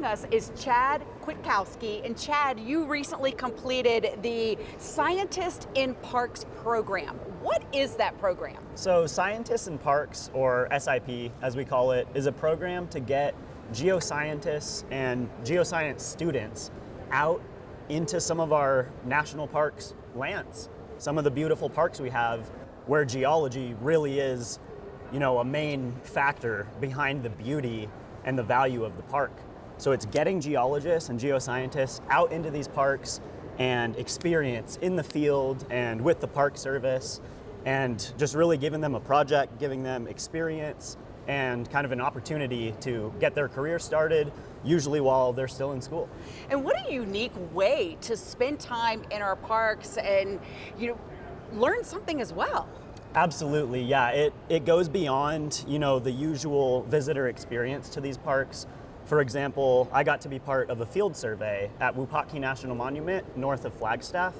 joining us is Chad Kwiatkowski. And Chad, you recently completed the Scientist in Parks program. What is that program? So Scientists in Parks, or SIP as we call it, is a program to get geoscientists and geoscience students out into some of our national parks lands. Some of the beautiful parks we have where geology really is, a main factor behind the beauty and the value of the park. So it's getting geologists and geoscientists out into these parks and experience in the field and with the Park Service, and just really giving them a project, giving them experience and kind of an opportunity to get their career started, usually while they're still in school. And what a unique way to spend time in our parks and learn something as well. Absolutely, yeah. It goes beyond, the usual visitor experience to these parks. For example, I got to be part of a field survey at Wupatki National Monument north of Flagstaff.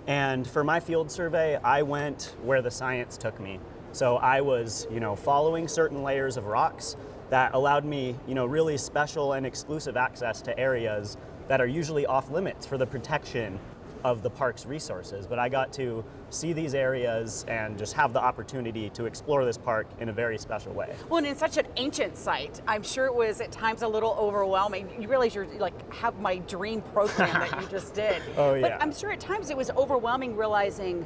And for my field survey, I went where the science took me. So I was, following certain layers of rocks that allowed me, really special and exclusive access to areas that are usually off limits for the protection of the park's resources. But I got to see these areas and just have the opportunity to explore this park in a very special way. Well, and in such an ancient site, I'm sure it was at times a little overwhelming. You realize you're have my dream program that you just did. Oh yeah. But I'm sure at times it was overwhelming realizing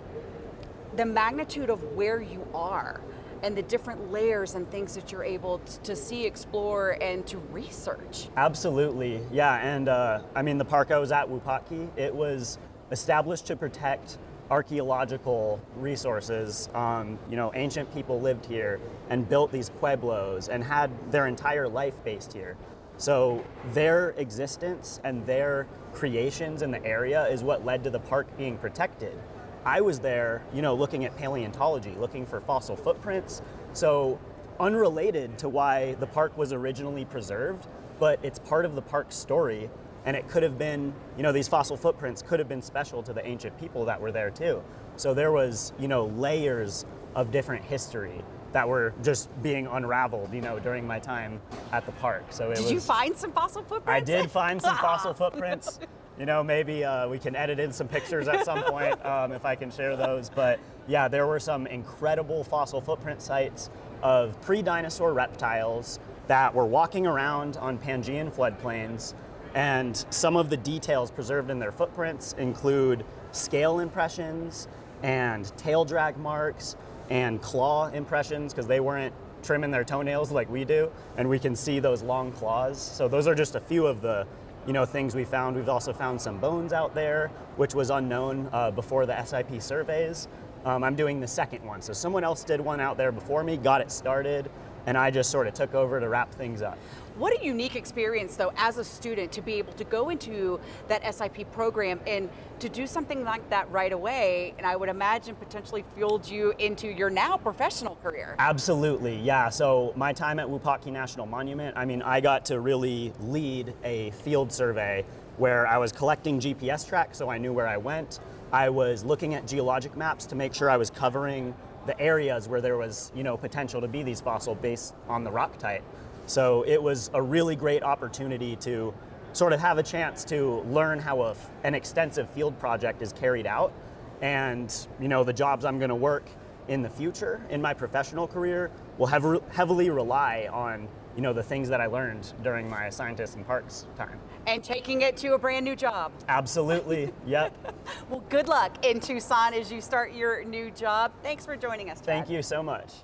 the magnitude of where you are and the different layers and things that you're able to see, explore, and to research. Absolutely, yeah. And the park I was at, Wupatki, it was established to protect archaeological resources. Ancient people lived here and built these pueblos and had their entire life based here. So their existence and their creations in the area is what led to the park being protected. I was there, looking at paleontology, looking for fossil footprints. So unrelated to why the park was originally preserved, but it's part of the park's story. And it could have been, these fossil footprints could have been special to the ancient people that were there too. So there was, layers of different history that were just being unraveled, during my time at the park. So Did you find some fossil footprints? I did find some fossil footprints. Maybe we can edit in some pictures at some point if I can share those. But yeah, there were some incredible fossil footprint sites of pre-dinosaur reptiles that were walking around on Pangaean floodplains. And some of the details preserved in their footprints include scale impressions and tail drag marks and claw impressions, because they weren't trimming their toenails like we do, and we can see those long claws. So those are just a few of the things we found. We've also found some bones out there, which was unknown before the SIP surveys. I'm doing the second one. So someone else did one out there before me, got it started, and I just sort of took over to wrap things up. What a unique experience, though, as a student, to be able to go into that SIP program and to do something like that right away, and I would imagine potentially fueled you into your now professional career. Absolutely, yeah. So my time at Wupatki National Monument, I got to really lead a field survey where I was collecting GPS tracks so I knew where I went. I was looking at geologic maps to make sure I was covering the areas where there was, potential to be these fossils based on the rock type. So it was a really great opportunity to sort of have a chance to learn how an extensive field project is carried out. And, the jobs I'm gonna work in the future in my professional career will heavily rely on, the things that I learned during my Scientists in Parks time. And taking it to a brand new job. Absolutely, yep. Well, good luck in Tucson as you start your new job. Thanks for joining us, Chad. Thank you so much.